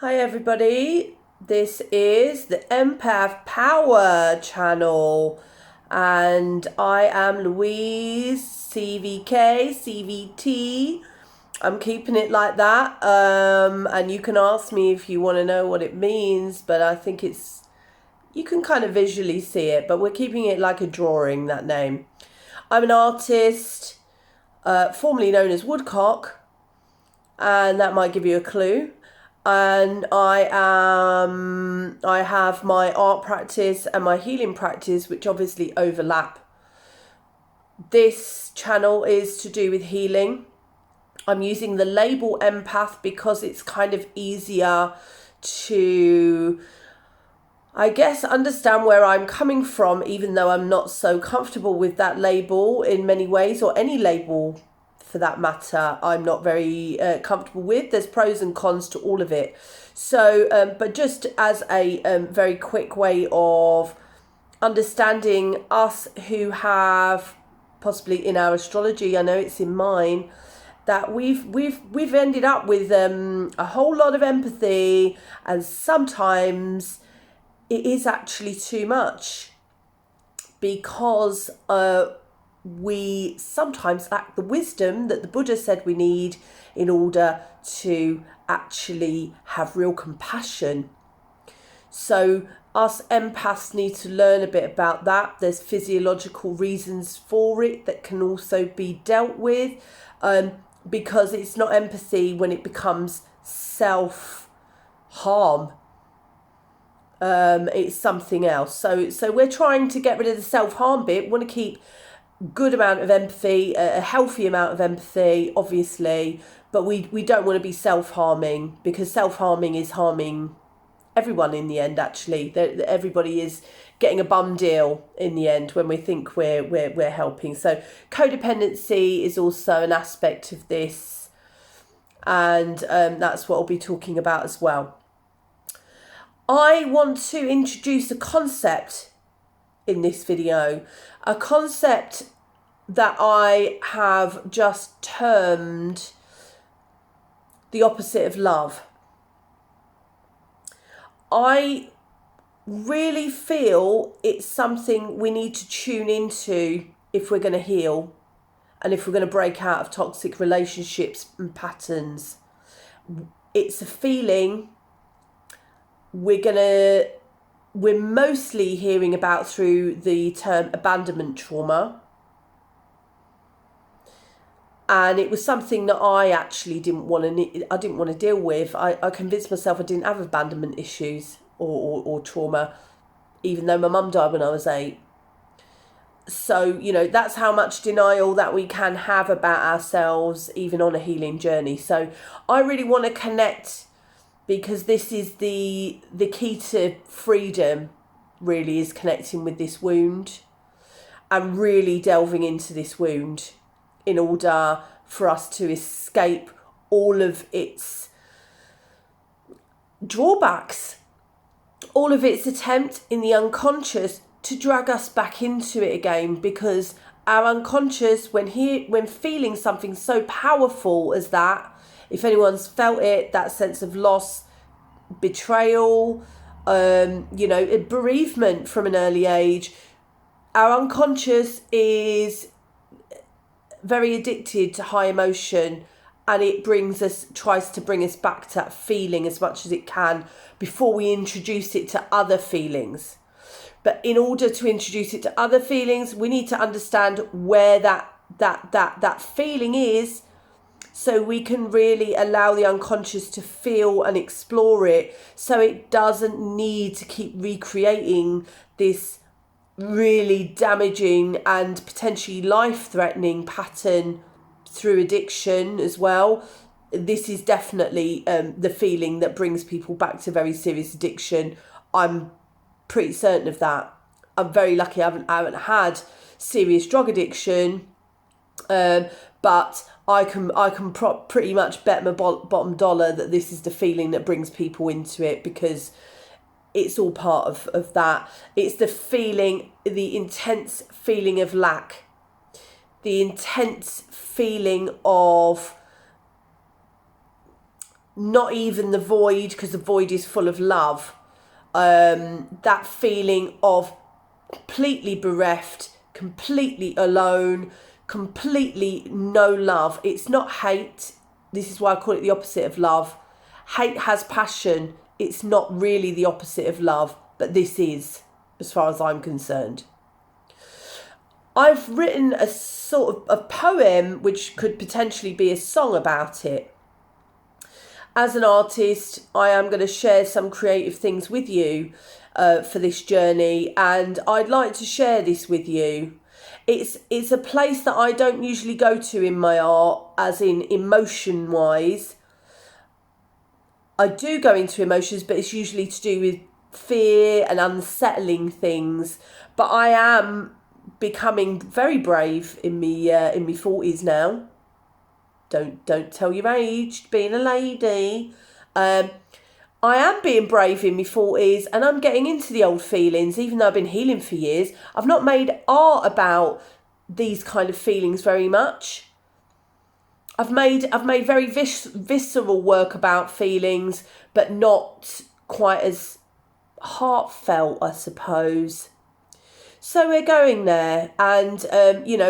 Hi everybody, this is the Empath Power channel and I am Louise, CVK, CVT. I'm keeping it like that and you can ask me if you want to know what it means, but I think you can kind of visually see it, but we're keeping it like a drawing, that name. I'm an artist, formerly known as Woodcock, and that might give you a clue. And I have my art practice and my healing practice, which obviously overlap. This channel is to do with healing. I'm using the label empath because it's kind of easier to, I guess, understand where I'm coming from, even though I'm not so comfortable with that label in many ways, or any label for that matter, I'm not very comfortable with. There's pros and cons to all of it. So, but just as a very quick way of understanding us who have, possibly in our astrology, I know it's in mine, that we've ended up with a whole lot of empathy, and sometimes it is actually too much because we sometimes lack the wisdom that the Buddha said we need in order to actually have real compassion. So us empaths need to learn a bit about that. There's physiological reasons for it that can also be dealt with, because it's not empathy when it becomes self-harm. It's something else. So we're trying to get rid of the self-harm bit. We want to keep good amount of empathy, a healthy amount of empathy, obviously, but we don't want to be self-harming, because self-harming is harming everyone in the end. Actually, everybody is getting a bum deal in the end when we think we're helping. So codependency is also an aspect of this, and that's what I'll be talking about as well. I want to introduce a concept in this video, a concept that I have just termed the opposite of love. I really feel it's something we need to tune into if we're going to heal and if we're going to break out of toxic relationships and patterns. It's a feeling we're mostly hearing about through the term abandonment trauma. And it was something that I actually didn't want to deal with. I convinced myself I didn't have abandonment issues or trauma, even though my mum died when I was 8. So, that's how much denial that we can have about ourselves, even on a healing journey. So I really want to connect, because this is the key to freedom, really, is connecting with this wound and really delving into this wound in order for us to escape all of its drawbacks, all of its attempt in the unconscious to drag us back into it again. Because our unconscious, when feeling something so powerful as that, if anyone's felt it, that sense of loss, betrayal, bereavement from an early age, our unconscious is very addicted to high emotion, and it tries to bring us back to that feeling as much as it can before we introduce it to other feelings. But in order to introduce it to other feelings, we need to understand where that feeling is, so we can really allow the unconscious to feel and explore it, so it doesn't need to keep recreating this really damaging and potentially life-threatening pattern through addiction as well. This is definitely the feeling that brings people back to very serious addiction. I'm pretty certain of that. I'm very lucky I haven't had serious drug addiction, but I can pretty much bet my bottom dollar that this is the feeling that brings people into it, because it's all part of that. It's the feeling, the intense feeling of lack, the intense feeling of not even the void, because the void is full of love. That feeling of completely bereft, completely alone, completely no love. It's not hate. This is why I call it the opposite of love. Hate has passion. It's not really the opposite of love, but this is, as far as I'm concerned. I've written a sort of a poem which could potentially be a song about it. As an artist, I am going to share some creative things with you for this journey, and I'd like to share this with you. It's a place that I don't usually go to in my art, as in emotion wise. I do go into emotions, but it's usually to do with fear and unsettling things. But I am becoming very brave in me 40s now. Don't tell your age, being a lady. I am being brave in my 40s, and I'm getting into the old feelings, even though I've been healing for years. I've not made art about these kind of feelings very much. I've made very visceral work about feelings, but not quite as heartfelt, I suppose. So we're going there, and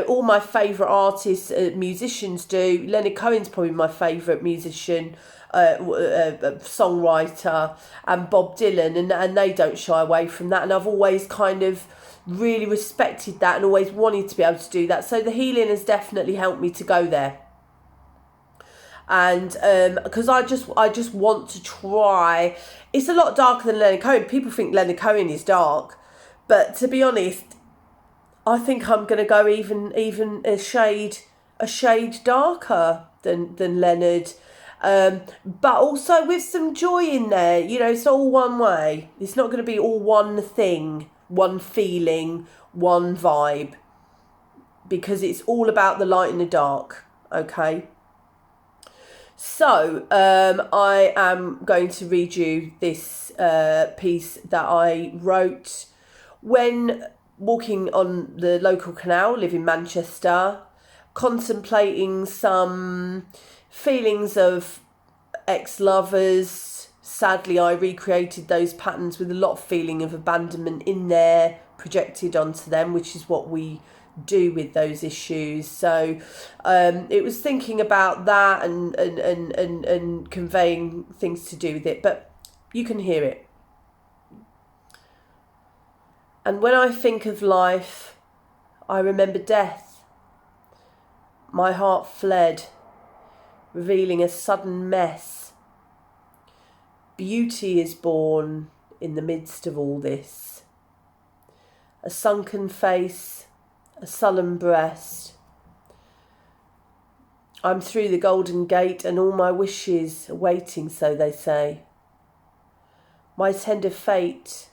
all my favourite artists, musicians do. Leonard Cohen's probably my favourite musician, songwriter, and Bob Dylan, and they don't shy away from that. And I've always kind of really respected that and always wanted to be able to do that. So the healing has definitely helped me to go there. And because I just want to try. It's a lot darker than Leonard Cohen. People think Leonard Cohen is dark, but to be honest, I think I'm going to go even a shade darker than Leonard, but also with some joy in there. It's all one way. It's not going to be all one thing, one feeling, one vibe, because it's all about the light and the dark. Okay. So I am going to read you this piece that I wrote when walking on the local canal, live in Manchester, contemplating some feelings of ex-lovers. Sadly, I recreated those patterns with a lot of feeling of abandonment in there, projected onto them, which is what we do with those issues. So it was thinking about that and conveying things to do with it, but you can hear it. And when I think of life, I remember death. My heart fled, revealing a sudden mess. Beauty is born in the midst of all this. A sunken face, a sullen breast. I'm through the golden gate and all my wishes are waiting, so they say. My tender fate.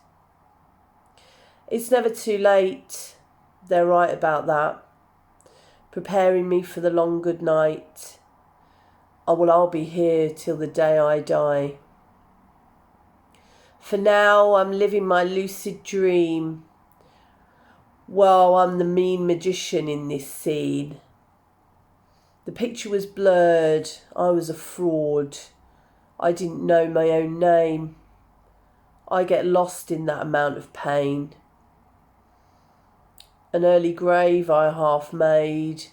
It's never too late, they're right about that. Preparing me for the long good night. I'll be here till the day I die. For now I'm living my lucid dream. Well, I'm the mean magician in this scene. The picture was blurred, I was a fraud. I didn't know my own name. I get lost in that amount of pain. An early grave I half made,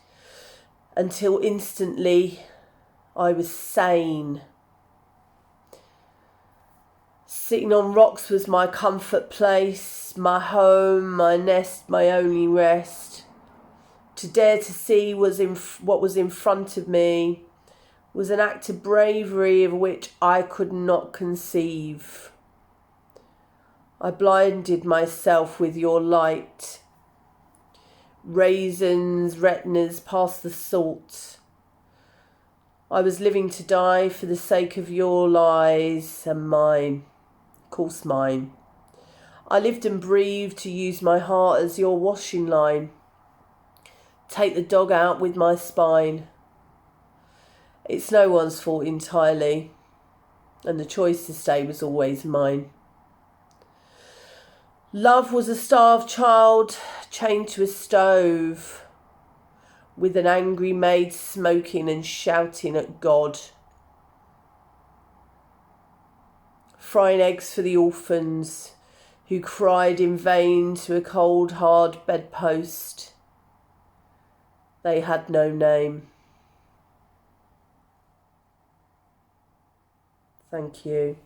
until instantly I was sane. Sitting on rocks was my comfort place, my home, my nest, my only rest. To dare to see what was in front of me was an act of bravery of which I could not conceive. I blinded myself with your light. Raisins, retinas, past the salt. I was living to die for the sake of your lies and mine, of course mine. I lived and breathed to use my heart as your washing line. Take the dog out with my spine. It's no one's fault entirely, and the choice to stay was always mine. Love was a starved child chained to a stove, with an angry maid smoking and shouting at God. frying eggs for the orphans who cried in vain to a cold, hard bedpost. They had no name. Thank you.